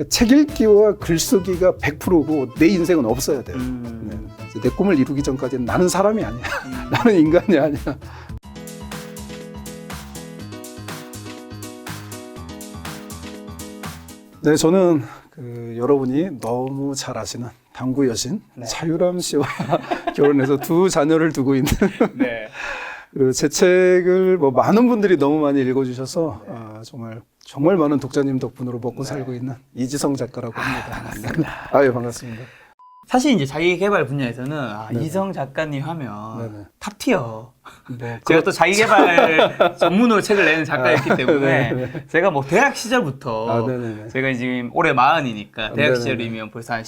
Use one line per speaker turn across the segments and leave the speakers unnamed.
책 읽기와 글쓰기가 100%고 내 인생은 없어야 돼요. 네. 내 꿈을 이루기 전까지는 나는 사람이 아니야. 나는 인간이 아니야. 네, 저는 여러분이 너무 잘 아시는 당구 여신
네.
차유람 씨와 결혼해서 두 자녀를 두고 있는
네.
제 책을 뭐 많은 분들이 너무 많이 읽어주셔서 정말 많은 독자님 덕분으로 먹고 살고 있는 이지성 작가라고 합니다.
반갑습니다.
예, 반갑습니다.
사실 이제 자기개발 분야에서는
네네.
이성 작가님 하면
네네.
탑티어.
뭐
제가 또 자기개발 전문으로 책을 내는 작가였기 때문에
네네.
제가 뭐 대학 시절부터
네네네.
제가 지금 올해 40이니까 대학
네네네.
시절이면 벌써 한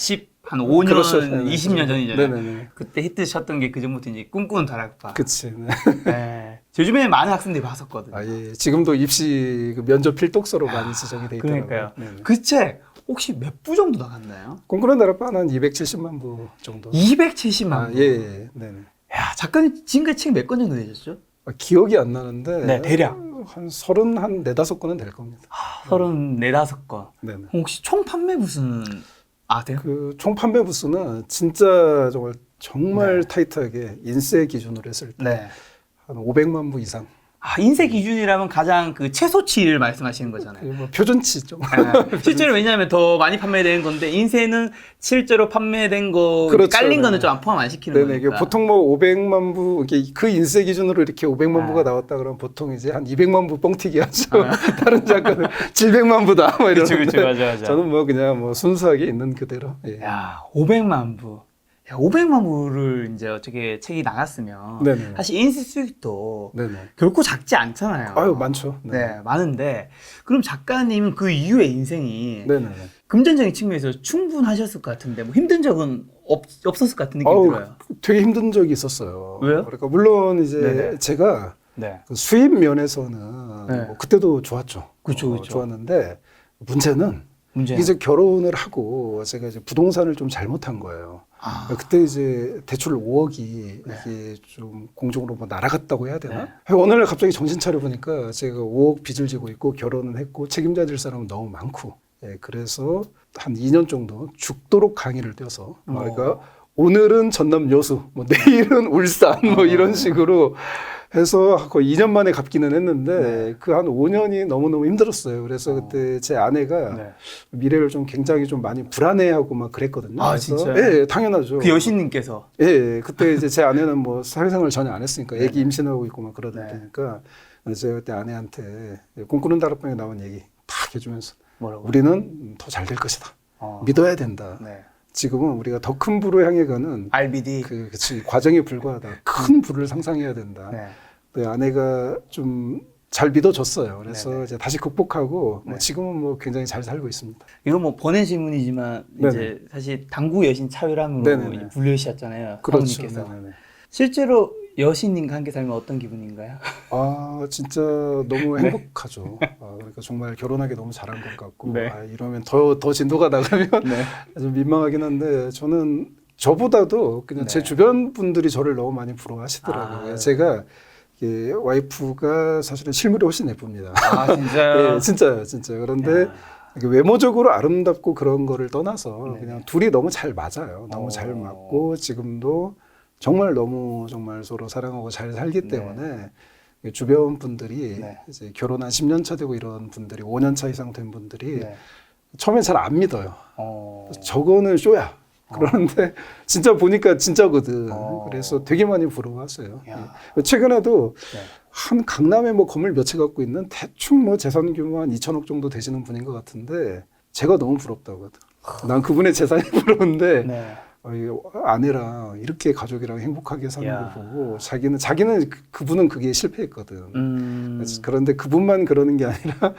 5년,
그렇죠. 네네.
20년 전이잖아요.
네네네.
그때 히트 쳤던 게 그전부터 이제 꿈꾸는 다락방.
그치. 네.
네. 제 주변에 많은 학생들이 봤었거든요.
예. 지금도 입시 면접 필독서로 많이 지정이 돼 있더라고요.
그러니까요.
네네.
그 책 혹시 몇 부 정도 나갔나요?
꿈꾸는 다락방 한 270만 부 정도.
270만 부.
예. 네네.
야, 작가님 지금까지 책 몇 권 정도 내셨죠?
기억이 안 나는데
네, 대략.
한 34권은 될 겁니다.
34권.
네네.
혹시 총 판매 부수는 아세요?
총 판매 부수는 진짜 정말
네.
타이트하게 인쇄 기준으로 했을 때
네.
한 500만 부 이상.
인쇄 기준이라면 가장 그 최소치를 말씀하시는 거잖아요.
뭐 표준치죠.
실제로 왜냐하면 더 많이 판매되는 건데 인쇄는 실제로 판매된 거
그렇죠.
깔린 거는
네.
좀 안 포함 안 시키는
네네.
거니까.
보통 뭐 500만 부, 그 인쇄 기준으로 이렇게 500만
아.
부가 나왔다 그러면 보통 이제 한 200만 부 뻥튀기 하죠. 다른 작가는 700만 부다. 뭐 이러는데.
그치, 맞아.
저는 뭐 그냥 뭐 순수하게 있는 그대로. 예.
야, 500만 부. 야, 500만 부를 이제 어떻게 책이 나갔으면
네네.
사실 인쇄 수익도
네네.
결코 작지 않잖아요.
아유, 많죠.
네, 많은데 그럼 작가님은 그 이후의 인생이
네네.
금전적인 측면에서 충분하셨을 것 같은데 뭐 힘든 적은 없었을 것 같은 느낌이 들어요.
되게 힘든 적이 있었어요.
왜요?
그러니까 물론 이제
네네.
제가
네.
그 수입 면에서는
네.
뭐 그때도 좋았죠.
그쵸.
좋았는데 문제는
문제.
이제 결혼을 하고 제가 이제 부동산을 좀 잘못한 거예요. 그때 이제 대출 5억이
네.
이게 좀 공중으로 뭐 날아갔다고 해야 되나?
네.
어느 날 갑자기 정신 차려 보니까 제가 5억 빚을 지고 있고 결혼은 했고 책임져야 될 사람은 너무 많고, 그래서 한 2년 정도 죽도록 강의를 떼어서 그러니까 오늘은 전남 여수, 뭐 내일은 울산, 뭐 이런 식으로 해서 거의 2년 만에 갚기는 했는데 그 한 5년이 너무너무 힘들었어요. 그래서 그때 제 아내가 미래를 좀 굉장히 좀 많이 불안해하고 막 그랬거든요.
아,
그래서
진짜요?
예, 당연하죠.
그 여신님께서
예, 그때 이제 제 아내는 뭐 사회생활 전혀 안 했으니까 애기 임신하고 있고 막 그러다 보니까 제가 그때 아내한테 꿈꾸는 다락방에 나온 얘기 탁 해주면서
뭐라고?
우리는 더 잘 될 것이다. 믿어야 된다.
네.
지금은 우리가 더 큰 부를 향해 가는
RBD.
그치, 과정에 불과하다. 큰 부를 상상해야 된다.
네.
네, 아내가 좀 잘 믿어줬어요. 그래서
네네.
이제 다시 극복하고 뭐
네.
지금은 뭐 굉장히 잘 살고 있습니다.
이거 뭐 보낸 질문이지만 이제 사실 당구 여신 차유람으로
네네네.
이제 불리셨잖아요.
그렇죠.
사모님께서.
네네네.
실제로 여신님과 함께 살면 어떤 기분인가요?
진짜 너무 행복하죠. 그러니까 정말 결혼하기 너무 잘한 것 같고,
네.
이러면 더 진도가 나가면 좀 민망하긴 한데, 저는 저보다도 그냥 제 주변 분들이 저를 너무 많이 부러워하시더라고요. 제가 와이프가 사실은 실물이 훨씬 예쁩니다.
진짜요?
예, 진짜. 그런데 이게 외모적으로 아름답고 그런 거를 떠나서 그냥 둘이 너무 잘 맞아요. 너무 잘 맞고 지금도 정말 너무 정말 서로 사랑하고 잘 살기 때문에 주변 분들이 이제 결혼한 10년 차 되고 이런 분들이 5년 차 이상 된 분들이 처음에 잘 안 믿어요. 저거는 쇼야. 그러는데 진짜 보니까 진짜거든. 그래서 되게 많이 부러워하세요. 최근에도 한 강남에 뭐 건물 몇 채 갖고 있는 대충 뭐 재산 규모 한 2천억 정도 되시는 분인 것 같은데 제가 너무 부럽다고 하더라고요. 난 그분의 재산이 부러운데 아내랑 이렇게 가족이랑 행복하게 사는 거 보고 자기는 그분은 그게 실패했거든. 그런데 그분만 그러는 게 아니라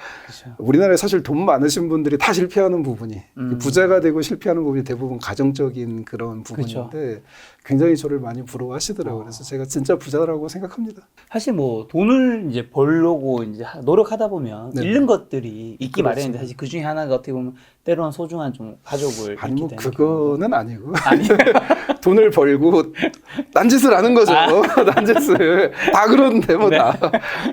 우리나라에 사실 돈 많으신 분들이 다 실패하는 부분이 부자가 되고 실패하는 부분이 대부분 가정적인 그런 부분인데 굉장히 저를 많이 부러워하시더라고요. 그래서 제가 진짜 부자라고 생각합니다.
사실 뭐 돈을 이제 벌려고 이제 노력하다 보면 잃는 것들이 있기
그렇죠.
마련인데 사실 그 중에 하나가 어떻게 보면 때로는 소중한 좀 가족을
아니 뭐
잃게 되는
그거는 아니고
아니.
돈을 벌고 딴짓을 하는 거죠. 딴짓을 다 그러는데 뭐
네.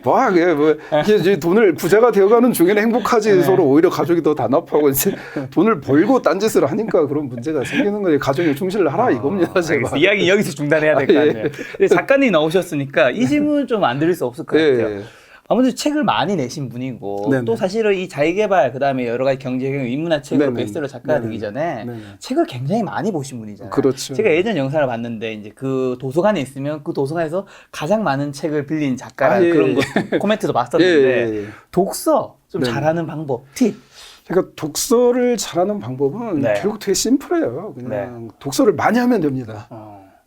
뭐 그게 뭐 이제 돈을 부자가 되어가는 중에는 행복하지
네.
서로 오히려 가족이 더 단합하고 이제 돈을 벌고 딴짓을 하니까 그런 문제가 생기는 거지. 가정에 충실을 하라 이겁니다. 제가.
알겠습니다. 이야기 여기서 중단해야 될 것
아, 예.
같네요. 근데 작가님 나오셨으니까 이 질문 좀 안 드릴 수 없을 것 같아요.
예.
아무래도 책을 많이 내신 분이고
네네.
또 사실은 이 자기개발 그다음에 여러 가지 경제경 인문학 책으로
네네.
베스트셀러 작가가
네네.
되기 전에
네네.
책을 굉장히 많이 보신 분이잖아요.
그렇죠.
제가 예전 영상을 봤는데 이제 그 도서관에 있으면 그 도서관에서 가장 많은 책을 빌린 작가라는
예.
그런 거 코멘트도 봤었는데
예.
독서 좀
네네.
잘하는 방법 팁.
그러니까 독서를 잘하는 방법은
네.
결국 되게 심플해요. 그냥 독서를 많이 하면 됩니다.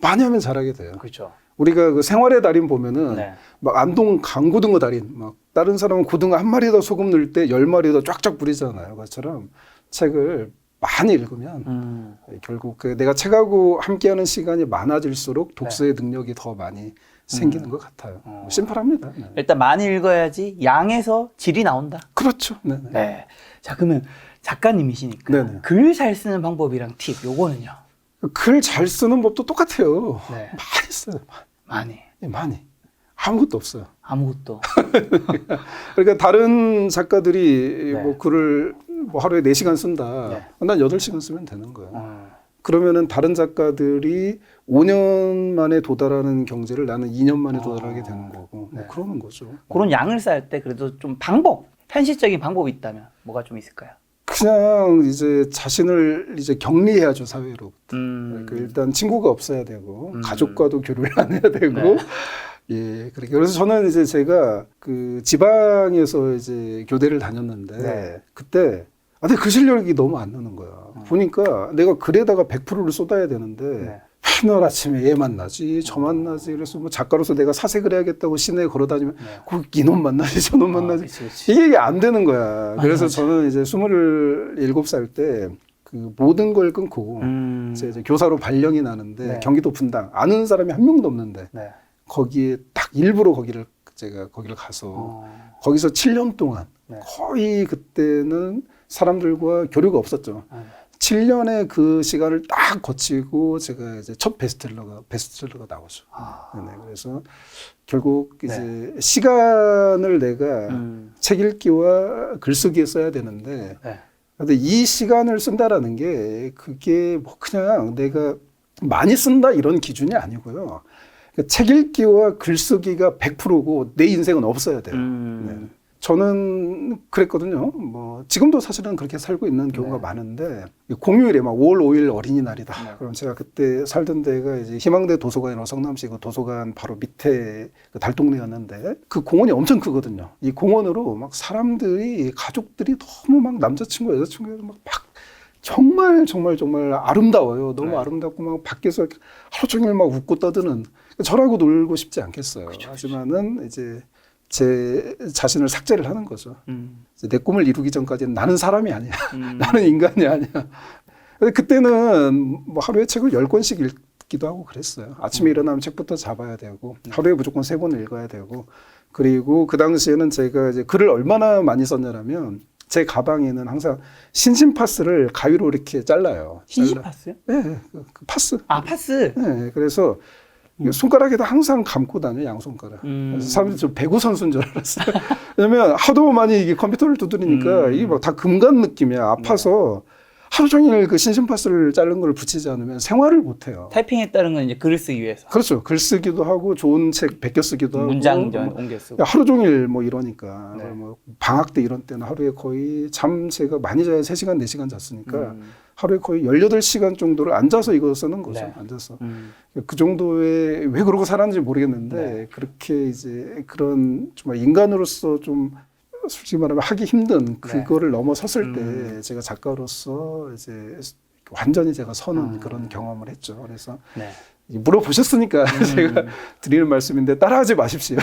많이 하면 잘하게 돼요.
그렇죠.
우리가 그 생활의 달인 보면은
네.
막 안동 강고등어 달인 막 다른 사람은 고등어 한 마리 더 소금 넣을 때 10마리 더 쫙쫙 뿌리잖아요. 그것처럼 책을 많이 읽으면 결국 그 내가 책하고 함께하는 시간이 많아질수록 독서의 능력이 더 많이 생기는 것 같아요. 심플합니다. 네.
일단 많이 읽어야지 양에서 질이 나온다.
그렇죠. 네.
네. 자 그러면 작가님이시니까
네네.
글 잘 쓰는 방법이랑 팁 요거는요.
글 잘 쓰는 법도 똑같아요.
네.
많이 써요.
많이.
많이. 아무것도 없어요.
아무것도.
그러니까 다른 작가들이
네.
뭐 글을 뭐 하루에 4시간 쓴다.
네.
난 8시간 쓰면 되는 거예요. 그러면은 다른 작가들이 5년 만에 도달하는 경제를 나는 2년 만에 도달하게 되는 거고
네.
뭐 그러는 거죠.
그런 양을 쌓을 때 그래도 좀 방법, 현실적인 방법이 있다면 뭐가 좀 있을까요?
그냥 이제 자신을 이제 격리해야죠, 사회로. 그 일단 친구가 없어야 되고 가족과도 교류를 안 해야 되고
네.
예, 그래서 저는 이제 제가 그 지방에서 이제 교대를 다녔는데
네.
그때 근데 그 실력이 너무 안 나는 거야. 보니까 내가 글에다가 100%를 쏟아야 되는데
네.
맨날 아침에 얘 만나지 저 만나지 그래서 뭐 작가로서 내가 사색을 해야겠다고 시내에 걸어다니면 그 이놈 만나지 저놈 만나지
그치.
이게 안 되는 거야. 그래서
맞아.
저는 이제 27살 때 그 모든 걸 끊고 이제 교사로 발령이 나는데
네.
경기도 분당 아는 사람이 한 명도 없는데
네.
거기에 딱 일부러 제가 거기를 가서 거기서 7년 동안
네.
거의 그때는 사람들과 교류가 없었죠. 7년의 그 시간을 딱 거치고 제가 이제 첫 베스트셀러가 나오죠. 네, 그래서 결국 이제 시간을 내가 책 읽기와 글쓰기에 써야 되는데
네.
근데 이 시간을 쓴다라는 게 그게 뭐 그냥 내가 많이 쓴다 이런 기준이 아니고요. 그러니까 책 읽기와 글쓰기가 100%고 내 인생은 없어야 돼요. 네. 저는 그랬거든요. 뭐 지금도 사실은 그렇게 살고 있는 경우가 많은데 공휴일에 막 5월 5일 어린이날이다. 그럼 제가 그때 살던 데가 이제 희망대 도서관이라고 성남시 그 도서관 바로 밑에 그 달동네였는데 그 공원이 엄청 크거든요. 이 공원으로 막 사람들이 가족들이 너무 막 남자친구 여자친구 막 정말 아름다워요. 너무 아름답고 막 밖에서 하루 종일 막 웃고 떠드는 저라고 놀고 싶지 않겠어요. 하지만은 이제 제 자신을 삭제를 하는 거죠. 이제 내 꿈을 이루기 전까지는 나는 사람이 아니야. 나는 인간이 아니야. 근데 그때는 뭐 하루에 책을 10권씩 읽기도 하고 그랬어요. 아침에 일어나면 책부터 잡아야 되고 하루에 무조건 3권을 읽어야 되고 그리고 그 당시에는 제가 이제 글을 얼마나 많이 썼냐면 제 가방에는 항상 신심파스를 가위로 이렇게 잘라요.
신시파스요?
네, 그 파스.
아 파스.
네, 그래서 손가락에다 항상 감고 다녀 양손가락. 그래서 사람들이 저 배구 선수인 줄 알았어요. 왜냐면 하도 많이 이게 컴퓨터를 두드리니까 이게 막 다 금간 느낌이야. 아파서 하루 종일 그 신심파스를 자른 걸 붙이지 않으면 생활을 못 해요.
타이핑했다는 건 이제 글을 쓰기 위해서.
그렇죠. 글 쓰기도 하고 좋은 책 베껴 쓰기도 하고.
문장전 옮겨 쓰고.
하루 종일 뭐 이러니까.
네.
뭐 방학 때 이런 때는 하루에 거의 제가 많이 자야 3시간, 4시간 잤으니까 하루에 거의 18시간 정도를 앉아서 이거 쓰는 거죠.
네.
앉아서. 그 정도의 왜 그러고 살았는지 모르겠는데 그렇게 이제 그런 정말 인간으로서 좀 솔직히 말하면 하기 힘든 그거를 넘어섰을 때 제가 작가로서 이제 완전히 제가 서는 그런 경험을 했죠. 그래서 물어보셨으니까 제가 드리는 말씀인데 따라하지 마십시오.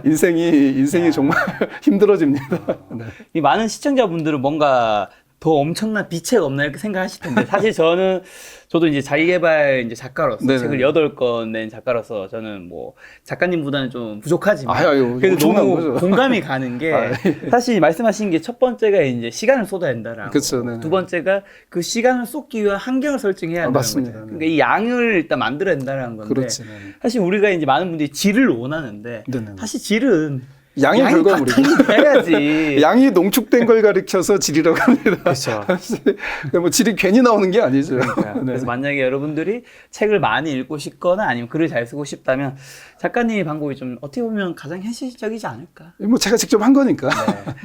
인생이 정말 힘들어집니다. 네.
이 많은 시청자분들은 뭔가 더 엄청난 비책 없나 이렇게 생각하실 텐데 사실 저도 이제 자기개발 이제 작가로서
네네.
책을 8권 낸 작가로서 저는 뭐 작가님보다는 좀 부족하지만
아유,
그래도
엄청난
너무
거죠.
공감이 가는 게
아,
사실 말씀하신 게 첫 번째가 이제 시간을 쏟아야 된다라고
그쵸, 네네.
두 번째가 그 시간을 쏟기 위한 환경을 설정해야 한다는
맞습니다.
거죠. 그러니까 이 양을 일단 만들어야 된다는 건데
그렇지. 네.
사실 우리가 이제 많은 분들이 질을 원하는데
네네.
사실 질은
양이 결과물이죠.
해야지.
양이 농축된 걸 가리켜서 질이라고 합니다.
그렇죠.
그러니까 뭐 질이 괜히 나오는 게 아니죠.
그러니까요.
네.
그래서 만약에 여러분들이 책을 많이 읽고 싶거나 아니면 글을 잘 쓰고 싶다면 작가님의 방법이 좀 어떻게 보면 가장 현실적이지 않을까.
뭐 제가 직접 한 거니까.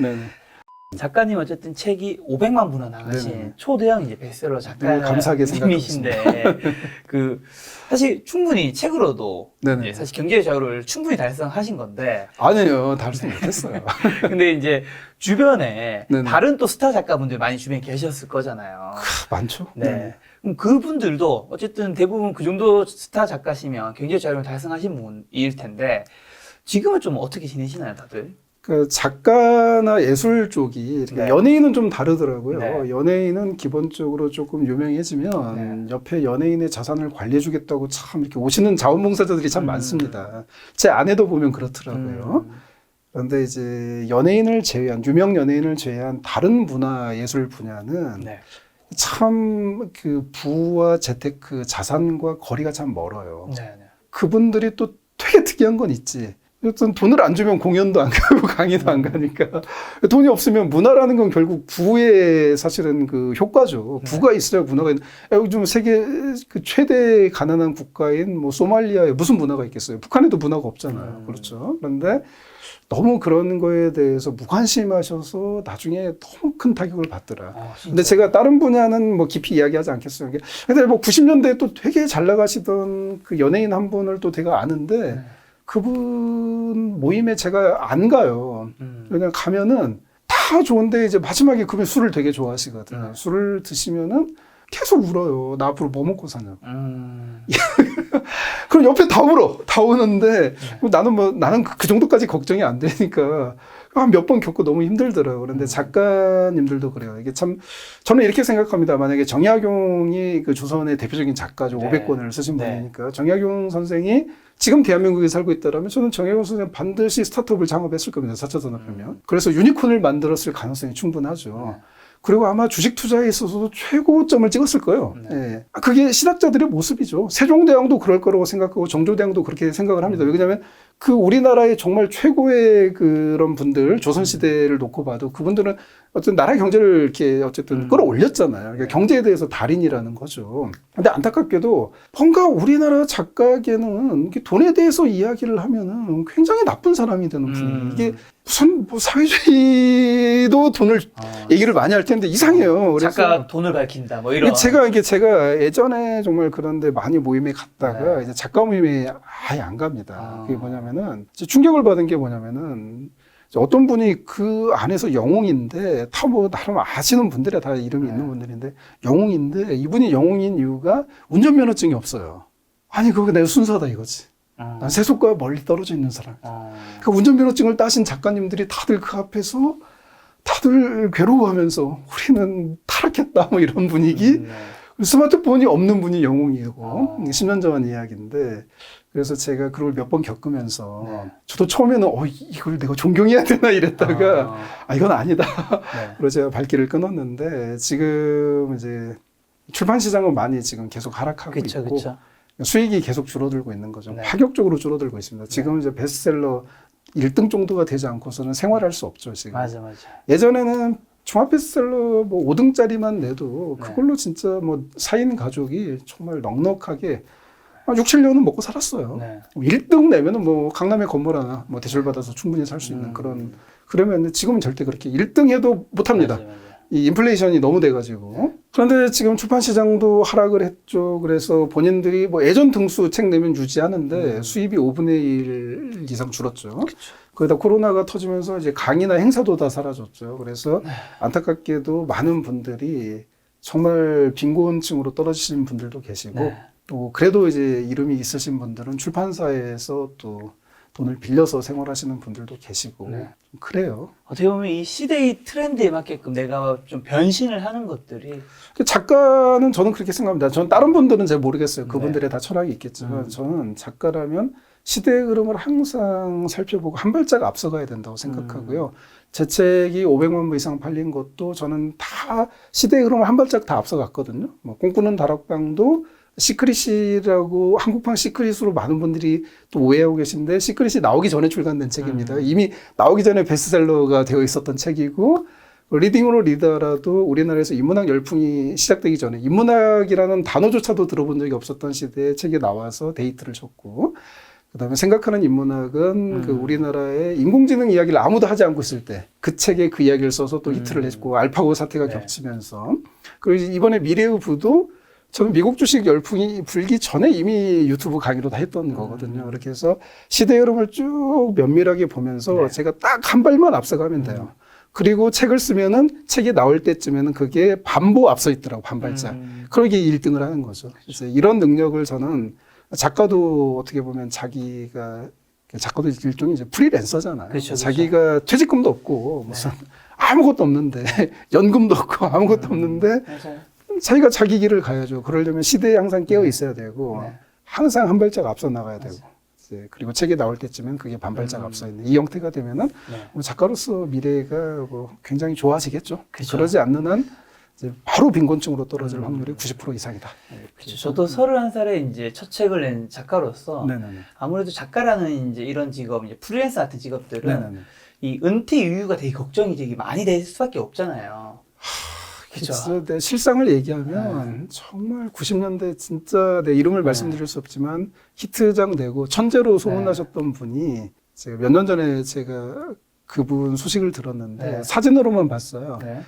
네.
작가님 어쨌든 책이 500만 부나 나가신
네네.
초대형 이제 베스트셀러
감사하게
작가님이신데 그 사실 충분히 책으로도
네네.
이제 사실 경제의 자유를 충분히 달성하신 건데
아니에요. 달성 못했어요.
근데 이제 주변에
네네.
다른 또 스타 작가분들 많이 주변에 계셨을 거잖아요.
많죠.
네. 그럼 그분들도 어쨌든 대부분 그 정도 스타 작가시면 경제 자유를 달성하신 분일 텐데 지금은 좀 어떻게 지내시나요, 다들?
그 작가나 예술 쪽이
네.
연예인은 좀 다르더라고요.
네.
연예인은 기본적으로 조금 유명해지면 옆에 연예인의 자산을 관리해주겠다고 참 이렇게 오시는 자원봉사자들이 참 많습니다. 제 아내도 보면 그렇더라고요. 그런데 이제 연예인을 제외한 유명 연예인을 제외한 다른 문화 예술 분야는
네.
참 그 부와 재테크 자산과 거리가 참 멀어요.
네.
그분들이 또 되게 특이한 건 있지. 어떤 돈을 안 주면 공연도 안 가고 강의도 안 가니까 돈이 없으면 문화라는 건 결국 부의 사실은 그 효과죠. 부가 있어야 문화가 있는. 요즘 세계 그 최대 가난한 국가인 뭐 소말리아에 무슨 문화가 있겠어요. 북한에도 문화가 없잖아요. 그렇죠. 그런데 너무 그런 거에 대해서 무관심하셔서 나중에 너무 큰 타격을 받더라. 근데 제가 다른 분야는 뭐 깊이 이야기하지 않겠어요. 근데 뭐 90년대에 또 되게 잘 나가시던 그 연예인 한 분을 또 제가 아는데 그분 모임에 제가 안 가요. 그냥 가면은 다 좋은데 이제 마지막에 그분 술을 되게 좋아하시거든. 술을 드시면은 계속 울어요. 나 앞으로 뭐 먹고 사냐고. 그럼 옆에 다 울어. 다 우는데 나는 그 정도까지 걱정이 안 되니까 한 몇 번 겪고 너무 힘들더라고요. 그런데 작가님들도 그래요. 이게 참 저는 이렇게 생각합니다. 만약에 정약용이 그 조선의 대표적인 작가죠.
네.
500권을 쓰신 분이니까 정약용 선생이 지금 대한민국에 살고 있다면 저는 정약용 선생 반드시 스타트업을 창업했을 겁니다. 4차 산업혁명. 그래서 유니콘을 만들었을 가능성이 충분하죠. 그리고 아마 주식 투자에 있어서도 최고점을 찍었을 거예요. 예. 그게 신학자들의 모습이죠. 세종대왕도 그럴 거라고 생각하고 정조대왕도 그렇게 생각을 합니다. 왜냐하면 그 우리나라의 정말 최고의 그런 분들, 조선시대를 놓고 봐도 그분들은 어쨌든 나라 경제를 이렇게 어쨌든 끌어올렸잖아요. 그러니까 경제에 대해서 달인이라는 거죠. 근데 안타깝게도 뭔가 우리나라 작가계는 돈에 대해서 이야기를 하면은 굉장히 나쁜 사람이 되는 분위기. 이게 무슨 뭐 사회주의도 돈을 얘기를 많이 할 텐데 이상해요. 그래서
작가 돈을 밝힌다 뭐 이런.
제가 예전에 정말 그런데 많이 모임에 갔다가 이제 작가 모임에 아예 안 갑니다. 그게 뭐냐면은 충격을 받은 게 뭐냐면은 어떤 분이 그 안에서 영웅인데 다 뭐 나름 아시는 분들이 다 이름이 있는 분들인데 영웅인데 이분이 영웅인 이유가 운전면허증이 없어요. 아니 그거 내가 순수하다 이거지. 난 세속과 멀리 떨어져 있는 사람. 그 운전면허증을 따신 작가님들이 다들 그 앞에서 다들 괴로워하면서 우리는 타락했다 뭐 이런 분위기. 스마트폰이 없는 분이 영웅이고 10년 전 이야기인데 그래서 제가 그걸 몇 번 겪으면서 저도 처음에는 이걸 내가 존경해야 되나 이랬다가 이건 아니다. 그래서 제가 발길을 끊었는데 지금 이제 출판 시장은 많이 지금 계속 하락하고 있고 수익이 계속 줄어들고 있는 거죠. 파격적으로 줄어들고 있습니다. 지금 이제 베스트셀러 1등 정도가 되지 않고서는 생활할 수 없죠, 지금.
맞아.
예전에는 종합 베스트셀러 뭐 5등짜리만 내도 그걸로 진짜 뭐 4인 가족이 정말 넉넉하게 6, 7년은 먹고 살았어요. 1등 내면은 뭐 강남에 건물 하나 뭐 대출받아서 충분히 살 수 있는 그러면 지금은 절대 그렇게 1등 해도 못 합니다. 이 인플레이션이 너무 돼가지고. 그런데 지금 출판 시장도 하락을 했죠. 그래서 본인들이 뭐 예전 등수 책 내면 유지하는데 수입이 5분의 1 이상 줄었죠. 거기다 코로나가 터지면서 이제 강의나 행사도 다 사라졌죠. 그래서 안타깝게도 많은 분들이 정말 빈곤층으로 떨어지신 분들도 계시고 또 그래도 이제 이름이 있으신 분들은 출판사에서 또 돈을 빌려서 생활하시는 분들도 계시고
네.
좀 그래요.
어떻게 보면 이 시대의 트렌드에 맞게끔 내가 좀 변신을 하는 것들이
작가는 저는 그렇게 생각합니다. 저는 다른 분들은 잘 모르겠어요.
네.
그분들의 다 철학이 있겠지만 저는 작가라면 시대의 흐름을 항상 살펴보고 한 발짝 앞서가야 된다고 생각하고요. 제 책이 500만 부 이상 팔린 것도 저는 다 시대의 흐름을 한 발짝 다 앞서갔거든요. 뭐 꿈꾸는 다락방도 시크릿이라고 한국판 시크릿으로 많은 분들이 또 오해하고 계신데 시크릿이 나오기 전에 출간된 책입니다. 이미 나오기 전에 베스트셀러가 되어 있었던 책이고 리딩으로 리더라도 우리나라에서 인문학 열풍이 시작되기 전에 인문학이라는 단어조차도 들어본 적이 없었던 시대에 책이 나와서 데이트를 쳤고 그다음에 생각하는 인문학은 그 우리나라의 인공지능 이야기를 아무도 하지 않고 있을 때 그 책에 그 이야기를 써서 또 히트를 했고 알파고 사태가
네.
겹치면서 그리고 이번에 미래의 부도 저는 미국 주식 열풍이 불기 전에 이미 유튜브 강의로 다 했던 거거든요. 그렇게 해서 시대 흐름을 쭉 면밀하게 보면서
네.
제가 딱 한 발만 앞서가면 돼요. 그리고 책을 쓰면은 책이 나올 때쯤에는 그게 반보 앞서 있더라고, 반 발짝. 그러게 1등을 하는 거죠. 그래서 이런 능력을 저는 작가도 어떻게 보면 자기가 작가도 일종의 이제 프리랜서잖아요.
그렇죠,
자기가 퇴직금도 없고 무슨 아무것도 없는데 연금도 없고 아무것도 없는데
맞아요.
자기가 자기 길을 가야죠. 그러려면 시대에 항상 깨어 있어야 되고
네.
항상 한 발짝 앞서 나가야 되고 이제 그리고 책이 나올 때쯤엔 그게 반 발짝 앞서 있는 이 형태가 되면은
네.
뭐 작가로서 미래가 뭐 굉장히 좋아지겠죠.
그렇죠.
그러지 않는 한 이제 바로 빈곤층으로 떨어질 확률이 90% 이상이다.
그렇죠. 저도 31살에 이제 첫 책을 낸 작가로서
네네네.
아무래도 작가라는 이제 이런 직업, 이제 프리랜서 같은 직업들은
네네네.
이 은퇴 이유가 되게 걱정이 되게 많이 될 수밖에 없잖아요. 그렇죠.
진짜 내 실상을 얘기하면 정말 90년대 진짜 내 이름을 말씀드릴 수 없지만 히트작 내고 천재로 소문나셨던 분이 제가 몇 년 전에 제가 그분 소식을 들었는데 사진으로만 봤어요.
네.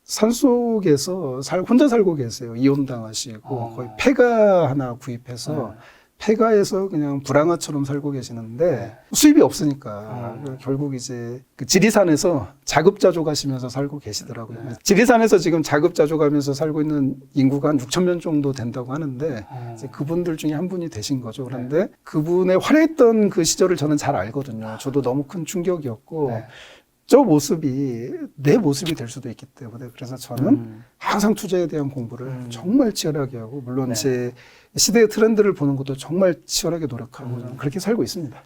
산속에서 혼자 살고 계세요. 이혼당하시고 거의 폐가 하나 구입해서 폐가에서 그냥 불황아처럼 살고 계시는데 수입이 없으니까 결국 이제 그 지리산에서 자급자족하시면서 살고 계시더라고요. 지리산에서 지금 자급자족하면서 살고 있는 인구가 한 6천 명 정도 된다고 하는데 이제 그분들 중에 한 분이 되신 거죠. 그런데 그분의 화려했던 그 시절을 저는 잘 알거든요. 저도 너무 큰 충격이었고 저 모습이 내 모습이 될 수도 있기 때문에 그래서 저는 항상 투자에 대한 공부를 정말 치열하게 하고 물론 제 시대의 트렌드를 보는 것도 정말 치열하게 노력하고 저는 그렇게 살고 있습니다.